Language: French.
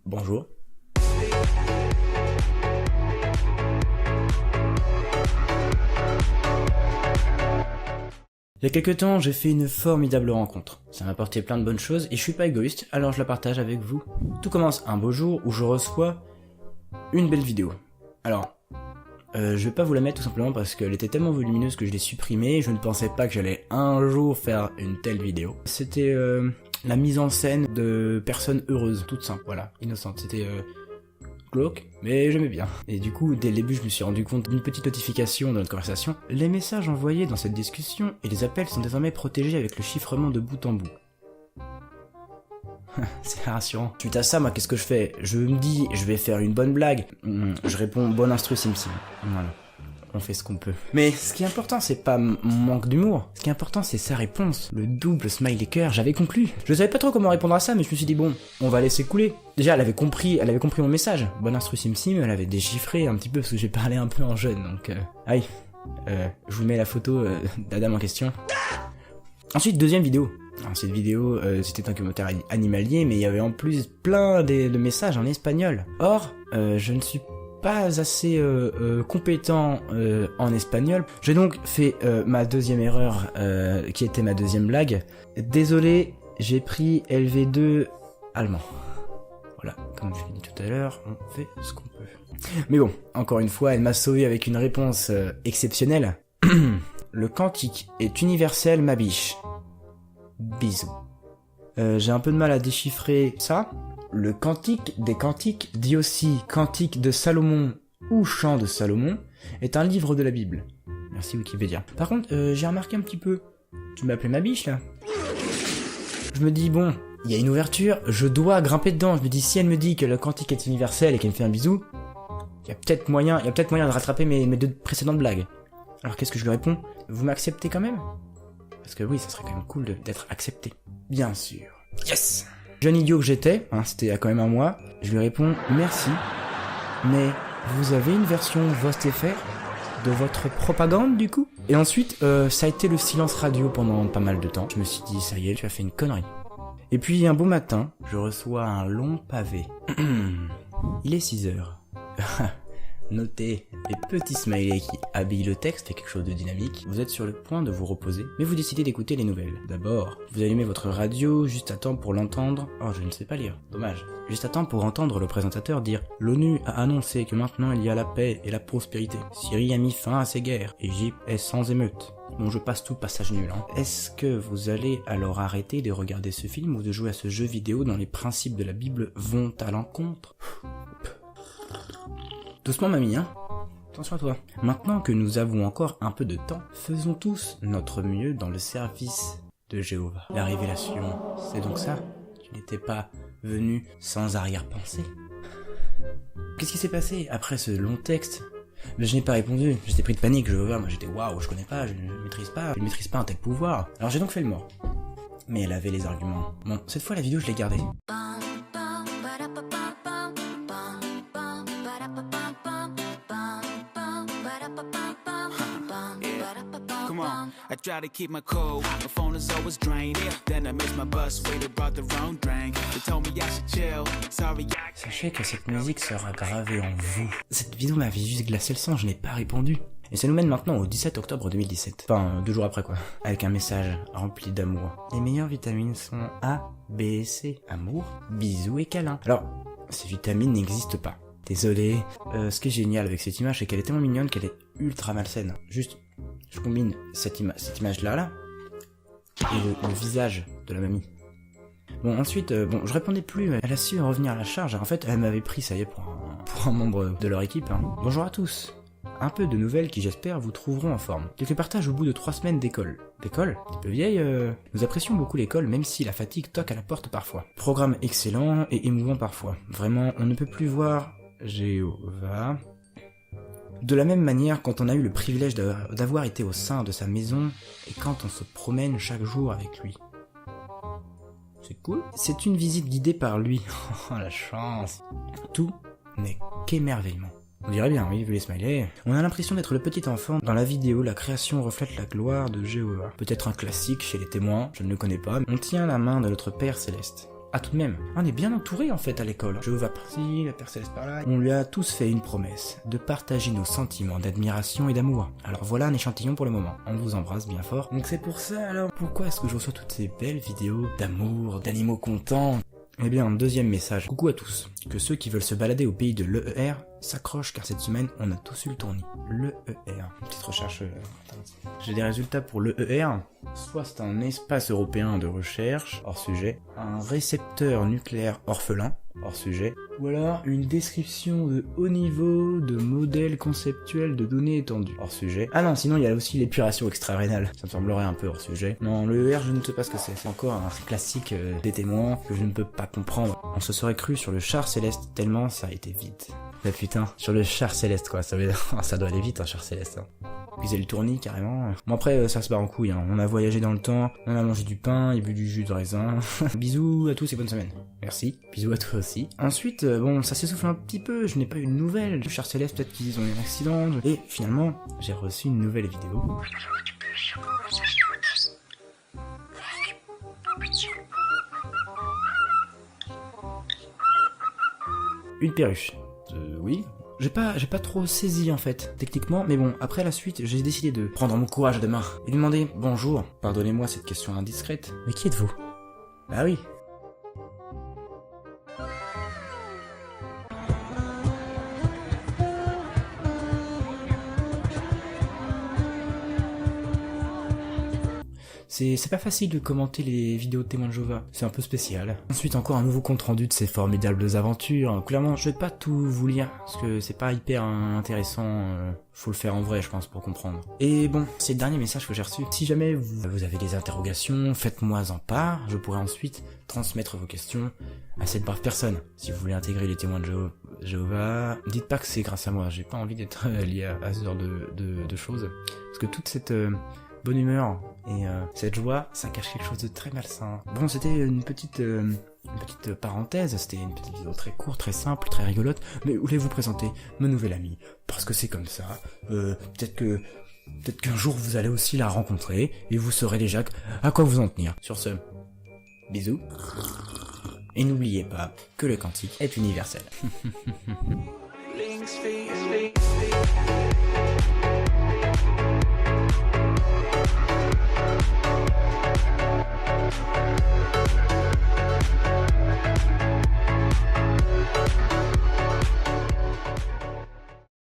Bonjour. Il y a quelques temps, j'ai fait une formidable rencontre. Ça m'a apporté plein de bonnes choses et je suis pas égoïste, alors je la partage avec vous. Tout commence un beau jour où je reçois une belle vidéo. Alors, je vais pas vous la mettre tout simplement parce qu'elle était tellement volumineuse que je l'ai supprimée. Je ne pensais pas que j'allais un jour faire une telle vidéo. C'était la mise en scène de personnes heureuses, toutes simples, voilà, innocentes. C'était glauque, mais j'aimais bien. Et du coup, dès le début, je me suis rendu compte d'une petite notification dans notre conversation. Les messages envoyés dans cette discussion et les appels sont désormais protégés avec le chiffrement de bout en bout. C'est rassurant. Suite à ça, moi, qu'est-ce que je fais? Je me dis, je vais faire une bonne blague. Je réponds, bonne instru, Sim. Voilà. On fait ce qu'on peut. Mais ce qui est important, c'est pas mon manque d'humour. Ce qui est important, c'est sa réponse. Le double smiley cœur, j'avais conclu. Je savais pas trop comment répondre à ça, mais je me suis dit, bon, on va laisser couler. Déjà, elle avait compris mon message. Bonne instru, Sim, elle avait déchiffré un petit peu, parce que j'ai parlé un peu en jeune, donc... Aïe. Je vous mets la photo d'Adam en question. Ensuite, deuxième vidéo. Alors, cette vidéo, c'était un commentaire animalier, mais il y avait en plus plein de messages en espagnol. Or, je ne suis pas assez compétent en espagnol. J'ai donc fait ma deuxième erreur, qui était ma deuxième blague. Désolé, j'ai pris LV2 allemand. Voilà, comme je l'ai dit tout à l'heure, on fait ce qu'on peut. Mais bon, encore une fois, elle m'a sauvé avec une réponse exceptionnelle. Le quantique est universel, ma biche. Bisous. J'ai un peu de mal à déchiffrer ça. Le cantique des cantiques, dit aussi Cantique de Salomon ou Chant de Salomon, est un livre de la Bible. Merci Wikipédia. Par contre, j'ai remarqué un petit peu. Tu m'appelais ma biche là? Je me dis bon, il y a une ouverture, je dois grimper dedans. Je me dis si elle me dit que le cantique est universel et qu'elle me fait un bisou, il y a peut-être moyen de rattraper mes deux précédentes blagues. Alors qu'est-ce que je lui réponds? Vous m'acceptez quand même? Parce que oui, ça serait quand même cool d'être accepté. Bien sûr. Yes! Jeune idiot que j'étais, c'était il y a quand même un mois, je lui réponds « Merci, mais vous avez une version VostFR de votre propagande du coup ?» Et ensuite, ça a été le silence radio pendant pas mal de temps. Je me suis dit « Ça y est, tu as fait une connerie. » Et puis un beau matin, je reçois un long pavé. Il est 6 heures. Notez les petits smileys qui habillent le texte et quelque chose de dynamique. Vous êtes sur le point de vous reposer, mais vous décidez d'écouter les nouvelles. D'abord, vous allumez votre radio juste à temps pour l'entendre. Oh, je ne sais pas lire, dommage. Juste à temps pour entendre le présentateur dire « L'ONU a annoncé que maintenant il y a la paix et la prospérité. Syrie a mis fin à ses guerres. Égypte est sans émeute. » Bon, je passe tout le passage nul, Est-ce que vous allez alors arrêter de regarder ce film ou de jouer à ce jeu vidéo dont les principes de la Bible vont à l'encontre? Doucement mamie, Attention à toi. Maintenant que nous avons encore un peu de temps, faisons tous notre mieux dans le service de Jéhovah. La révélation, c'est donc ça? Tu n'étais pas venu sans arrière-pensée? Qu'est-ce qui s'est passé après ce long texte? Mais je n'ai pas répondu, j'étais pris de panique, moi j'étais waouh, je connais pas, je ne maîtrise pas un tel pouvoir. Alors j'ai donc fait le mort. Mais elle avait les arguments. Bon, cette fois la vidéo je l'ai gardée. I try to keep my cool, my phone is always drained. Then I miss my bus, waited, brought the wrong drink. They told me I should chill, sorry. Sachez que cette musique sera gravée en vous. Cette vidéo m'avait juste glacé le sang, je n'ai pas répondu. Et ça nous mène maintenant au 17 octobre 2017. Enfin, 2 jours après quoi. Avec un message rempli d'amour. Les meilleures vitamines sont A, B et C. Amour, bisous et câlins. Alors, ces vitamines n'existent pas. Désolé. Ce qui est génial avec cette image, c'est qu'elle est tellement mignonne qu'elle est ultra malsaine. Juste, je combine cette image-là, et le visage de la mamie. Bon, ensuite, je répondais plus, mais elle a su revenir à la charge. En fait, elle m'avait pris, ça y est, pour un membre de leur équipe. Bonjour à tous. Un peu de nouvelles qui, j'espère, vous trouveront en forme. Quelques partages au bout de 3 semaines d'école. D'école? Un petit peu vieille, Nous apprécions beaucoup l'école, même si la fatigue toque à la porte parfois. Programme excellent et émouvant parfois. Vraiment, on ne peut plus voir Jéhovah. De la même manière, quand on a eu le privilège d'avoir été au sein de sa maison, et quand on se promène chaque jour avec lui. C'est cool. C'est une visite guidée par lui. Oh, la chance. Tout n'est qu'émerveillement. On dirait bien, oui, vu les smileys. On a l'impression d'être le petit enfant. Dans la vidéo, la création reflète la gloire de Jéhovah. Peut-être un classique chez les témoins, je ne le connais pas. On tient la main de notre Père Céleste. Ah tout de même, on est bien entouré en fait à l'école. Jéhovah par-ci, la Père Céleste par là. On lui a tous fait une promesse, de partager nos sentiments d'admiration et d'amour. Alors voilà un échantillon pour le moment. On vous embrasse bien fort. Donc c'est pour ça alors, pourquoi est-ce que je reçois toutes ces belles vidéos d'amour, d'animaux contents? Eh bien, deuxième message. Coucou à tous. Que ceux qui veulent se balader au pays de l'EER s'accrochent car cette semaine, on a tous eu le tournis. L'EER. Petite recherche. J'ai des résultats pour l'EER. Soit c'est un espace européen de recherche, hors sujet. Un récepteur nucléaire orphelin, hors sujet. Ou alors une description de haut niveau de modèle conceptuel de données étendues, hors sujet. Ah non, sinon il y a aussi l'épuration extra-rénale. Ça me semblerait un peu hors sujet. Non, l'EER, je ne sais pas ce que c'est. C'est encore un classique des témoins que je ne peux pas comprendre. On se serait cru sur le char céleste tellement ça a été vite. Ah putain, sur le char céleste quoi, ça doit aller vite un char céleste. Hein. Puis c'est le tournis carrément. Bon après ça se barre en couille, hein. On a voyagé dans le temps, on a mangé du pain et bu du jus de raisin. Bisous à tous et bonne semaine. Merci, bisous à toi aussi. Ensuite, bon ça s'essouffle un petit peu, je n'ai pas eu de nouvelles. Le char céleste peut-être qu'ils ont eu un accident. Et finalement, j'ai reçu une nouvelle vidéo. Une perruche. Oui. J'ai pas trop saisi en fait, techniquement, mais bon, après la suite, j'ai décidé de prendre mon courage à deux mains et lui demander « Bonjour, pardonnez-moi cette question indiscrète, mais qui êtes-vous » Bah oui. C'est pas facile de commenter les vidéos de témoins de Jéhovah, c'est un peu spécial. Ensuite encore un nouveau compte rendu de ces formidables aventures. Clairement je vais pas tout vous lire, parce que c'est pas hyper intéressant, faut le faire en vrai je pense pour comprendre. Et bon, c'est le dernier message que j'ai reçu. Si jamais vous avez des interrogations, faites-moi en part, je pourrai ensuite transmettre vos questions à cette brave personne. Si vous voulez intégrer les témoins de Jéhovah, dites pas que c'est grâce à moi, j'ai pas envie d'être lié à ce genre de choses. Parce que toute cette bonne humeur et cette joie, ça cache quelque chose de très malsain. Bon, c'était une petite parenthèse, c'était une petite vidéo très courte, très simple, très rigolote, mais je voulais vous présenter mon nouvel ami, parce que c'est comme ça. Peut-être qu'un jour vous allez aussi la rencontrer, et vous saurez déjà à quoi vous en tenir. Sur ce, bisous, et n'oubliez pas que le quantique est universel.